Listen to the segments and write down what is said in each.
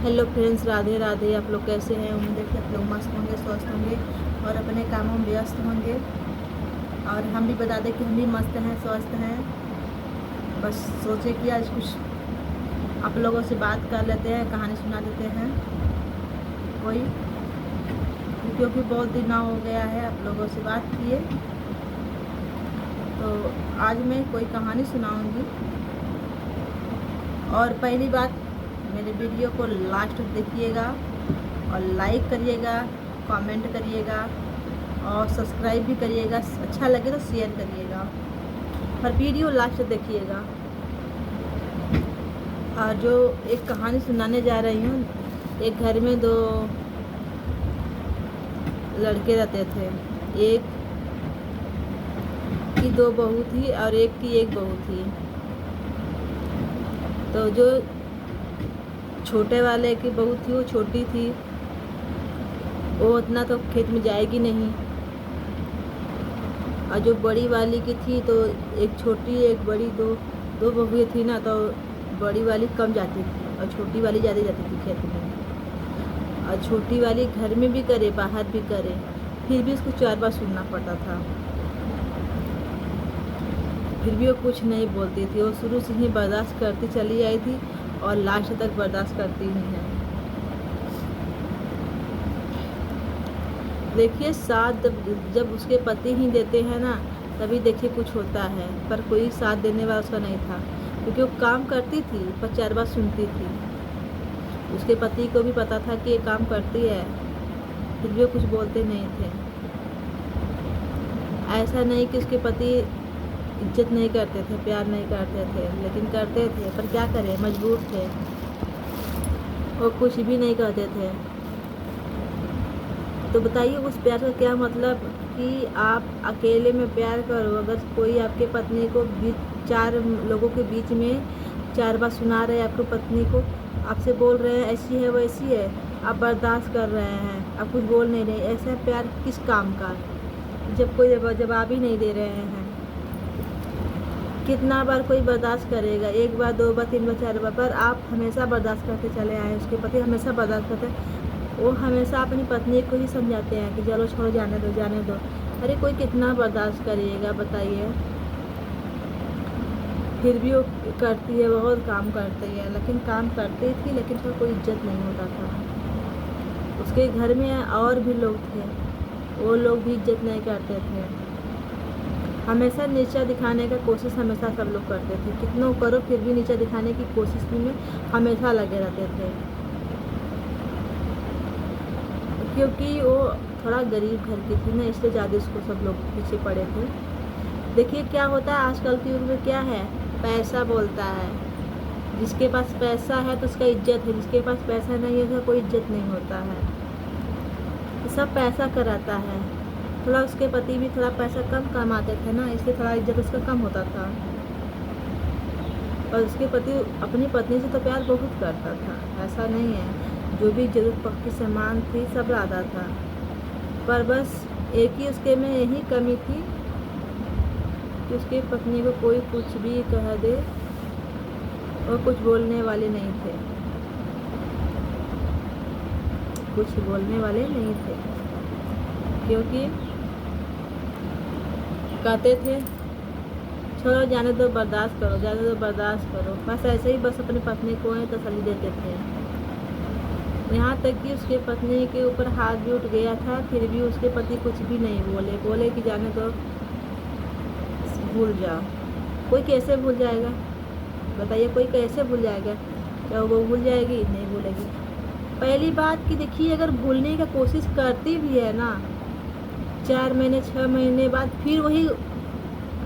Hello friends, Radhe Radhe. आप लोग कैसे हैं? उम्मीद है कि आप लोग मस्त होंगे, स्वस्थ होंगे और अपने कामों में व्यस्त होंगे। और हम भी बता दें कि हम भी मस्त हैं, स्वस्थ हैं। बस सोचे कि आज कुछ आप लोगों से बात कर लेते हैं, कहानी सुना देते हैं कोई, क्योंकि बहुत दिन हो गया है आप लोगों से बात किए। तो आज मैं कोई कहानी सुनाऊंगी। और पहली बात, मेरे वीडियो को लास्ट तक देखिएगा और लाइक करिएगा, कमेंट करिएगा और सब्सक्राइब भी करिएगा। अच्छा लगे तो शेयर करिएगा और वीडियो लास्ट तक देखिएगा। और जो एक कहानी सुनाने जा रही हूँ, एक घर में दो लड़के रहते थे। एक की दो बहू थी और एक की एक बहू थी। तो जो छोटे वाले की बहू थी वो छोटी थी, वो उतना तो खेत में जाएगी नहीं। और जो बड़ी वाली की थी तो एक छोटी एक बड़ी, दो बहुएं थी ना, तो बड़ी वाली कम जाती थी और छोटी वाली ज़्यादा जाती थी खेत में। और छोटी वाली घर में भी करे बाहर भी करे, फिर भी उसको 4 बार सुनना पड़ता था। फिर भी वो कुछ नहीं बोलती थी। वो शुरू से ही बर्दाश्त करती चली आई थी और लास्ट तक बर्दाश्त करती ही है। देखिए, साथ जब उसके पति ही देते हैं ना, तभी देखिए कुछ होता है। पर कोई साथ देने वाला उसका नहीं था, क्योंकि वो काम करती थी पर 4 बार सुनती थी। उसके पति को भी पता था कि ये काम करती है, फिर भी वो कुछ बोलते नहीं थे। ऐसा नहीं कि उसके पति इज्जत नहीं करते थे, प्यार नहीं करते थे, लेकिन करते थे। पर क्या करें, मजबूर थे। वो कुछ भी नहीं कहते थे। तो बताइए उस प्यार का क्या मतलब कि आप अकेले में प्यार करो। अगर कोई आपके पत्नी को 4 लोगों के बीच में 4 बार सुना रहे हैं, आपको पत्नी को आपसे बोल रहे हैं ऐसी है वैसी है, आप बर्दाश्त कर रहे हैं, आप कुछ बोल नहीं रहे, ऐसा प्यार किस काम का, जब कोई जवाब ही नहीं दे रहे हैं। कितना बार कोई बर्दाश्त करेगा? 1 बार 2 बार 3 बार 4 बार, पर आप हमेशा बर्दाश्त करते चले आए। उसके पति हमेशा बर्दाश्त करते हैं। वो हमेशा अपनी पत्नी को ही समझाते हैं कि चलो छोड़ो, जाने दो जाने दो। अरे कोई कितना बर्दाश्त करिएगा बताइए। फिर भी वो करती है, बहुत काम करती है। लेकिन काम करती थी, लेकिन उसका कोई इज्जत नहीं होता था। उसके घर में और भी लोग थे, वो लोग भी इज्जत नहीं करते थे। हमेशा नीचा दिखाने का कोशिश हमेशा सब लोग करते थे। कितना करो फिर भी नीचा दिखाने की कोशिश में हमेशा लगे रहते थे, क्योंकि वो थोड़ा गरीब घर की थी ना, इसलिए ज़्यादा उसको सब लोग पीछे पड़े थे। देखिए क्या होता है आजकल के युग में, क्या है, पैसा बोलता है। जिसके पास पैसा है तो उसका इज्जत है, जिसके पास पैसा नहीं है उसका कोई इज्जत नहीं होता है। सब पैसा कराता है। थोड़ा उसके पति भी थोड़ा पैसा कम कमाते थे ना, इसलिए थोड़ा इज्जत उसका कम होता था। और उसके पति अपनी पत्नी से तो प्यार बहुत करता था, ऐसा नहीं है। जो भी जरूरत पक्की सामान थी सब लाता था। पर बस एक ही उसके में यही कमी थी कि उसकी पत्नी को कोई कुछ भी कह दे और कुछ बोलने वाले नहीं थे, कुछ बोलने वाले नहीं थे। क्योंकि कहते थे छोड़ो, जाने दो, बर्दाश्त करो, जाने दो, बर्दाश्त करो। बस ऐसे ही बस अपनी पत्नी को तसल्ली देते थे। यहाँ तक कि उसके पत्नी के ऊपर हाथ भी उठ गया था, फिर भी उसके पति कुछ भी नहीं बोले कि जाने दो, भूल जाओ। कोई कैसे भूल जाएगा बताइए? कोई कैसे भूल जाएगा? क्या वो भूल जाएगी? नहीं भूलेगी। पहली बात कि देखिए, अगर भूलने की कोशिश करती भी है ना, 4 महीने 6 महीने बाद फिर वही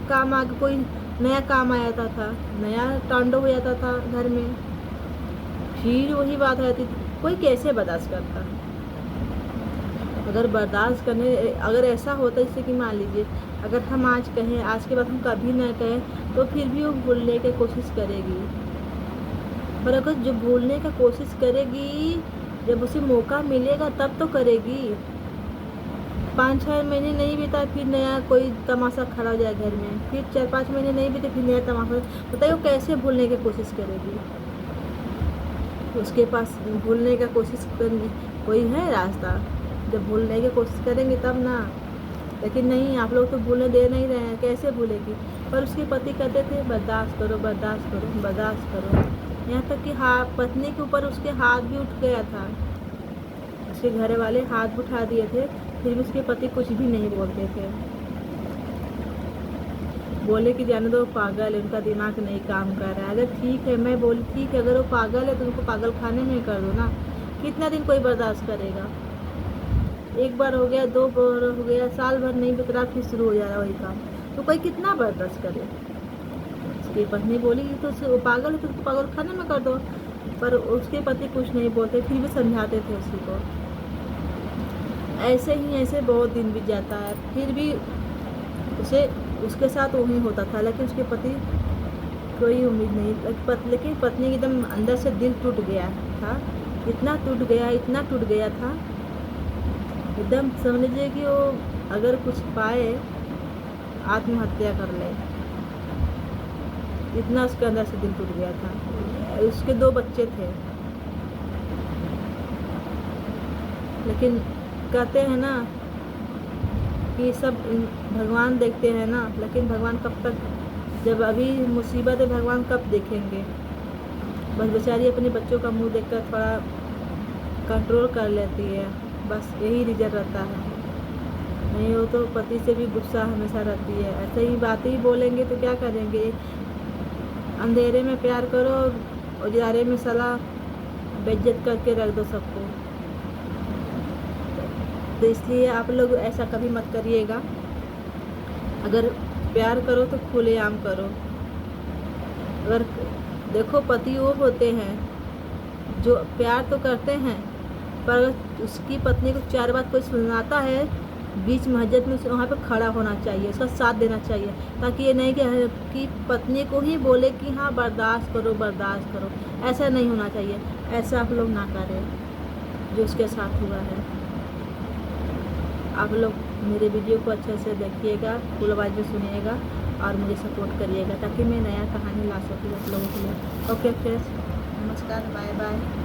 काम आगे कोई नया काम आ जाता था, नया तांडव हो जाता था घर में, फिर वही बात रहती थी। कोई कैसे बर्दाश्त करता? अगर बर्दाश्त करने, अगर ऐसा होता जैसे कि मान लीजिए अगर हम आज कहें, आज के बाद हम कभी ना कहें, तो फिर भी वो भूलने की कोशिश करेगी। पर अगर जो भूलने की कोशिश करेगी, जब उसे मौका मिलेगा तब तो करेगी। 5-6 महीने नहीं बीता फिर नया कोई तमाशा खड़ा हो जाए घर में, फिर 4-5 महीने नहीं बीते फिर नया तमाशा। बताइए वो कैसे भूलने की कोशिश करेगी? उसके पास भूलने का कोशिश करने कोई है रास्ता? जब भूलने की कोशिश करेंगे तब ना। लेकिन नहीं, आप लोग तो भूलने दे नहीं रहे हैं, कैसे भूलेगी? पर उसके पति कहते थे बर्दाश्त करो, बर्दाश्त करो, बर्दाश्त करो। यहाँ तक कि पत्नी के ऊपर उसके हाथ भी उठ गया था, उसके घर वाले हाथ भी उठा दिए थे, फिर भी उसके पति कुछ भी नहीं बोलते थे। बोले कि जाने दो, पागल है, उनका दिमाग नहीं काम कर रहा है। अगर ठीक है, मैं बोली ठीक है, अगर वो पागल है तो उनको पागल खाने में कर दो ना। कितना दिन कोई बर्दाश्त करेगा? एक बार हो गया, 2 बार हो गया, साल भर नहीं बीत रहा, फिर शुरू हो जा रहा वही काम। तो कोई कितना बर्दाश्त करे? उसकी पत्नी बोली तो वो पागल है तो उसको पागल खाने में कर दो। पर उसके पति कुछ नहीं बोलते, फिर भी समझाते थे उसी को। ऐसे बहुत दिन बीत जाता है, फिर भी उसके साथ वही होता था। लेकिन उसके पति कोई उम्मीद नहीं, लेकिन पत्नी एकदम अंदर से दिल टूट गया था, इतना टूट गया था, एकदम समझ लीजिए कि वो अगर कुछ पाए आत्महत्या कर ले, इतना उसके अंदर से दिल टूट गया था। उसके 2 बच्चे थे, लेकिन कहते हैं ना कि सब भगवान देखते हैं ना, लेकिन भगवान कब तक, जब अभी मुसीबत है भगवान कब देखेंगे? बस बेचारी अपने बच्चों का मुंह देखकर थोड़ा कंट्रोल कर लेती है, बस यही रीज़न रहता है। नहीं हो तो पति से भी गुस्सा हमेशा रहती है। ऐसे ही बातें ही बोलेंगे तो क्या करेंगे? अंधेरे में प्यार करो और उजारे में सलाह बेइज्जत करके रख दो सबको। तो इसलिए आप लोग ऐसा कभी मत करिएगा। अगर प्यार करो तो खुलेआम करो। अगर देखो, पति वो होते हैं जो प्यार तो करते हैं, पर उसकी पत्नी को 4 बात कोई सुनाता है, बीच महजत में वहाँ पे खड़ा होना चाहिए, उसका साथ देना चाहिए, ताकि ये नहीं कि पत्नी को ही बोले कि हाँ बर्दाश्त करो, बर्दाश्त करो। ऐसा नहीं होना चाहिए। ऐसा आप लोग ना करें जो उसके साथ हुआ है। आप लोग मेरे वीडियो को अच्छे से देखिएगा, फुल आवाज़ में सुनिएगा और मुझे सपोर्ट करिएगा, ताकि मैं नया कहानी ला सकूँ आप लोगों के लिए। ओके फ्रेंड्स, नमस्कार, बाय बाय।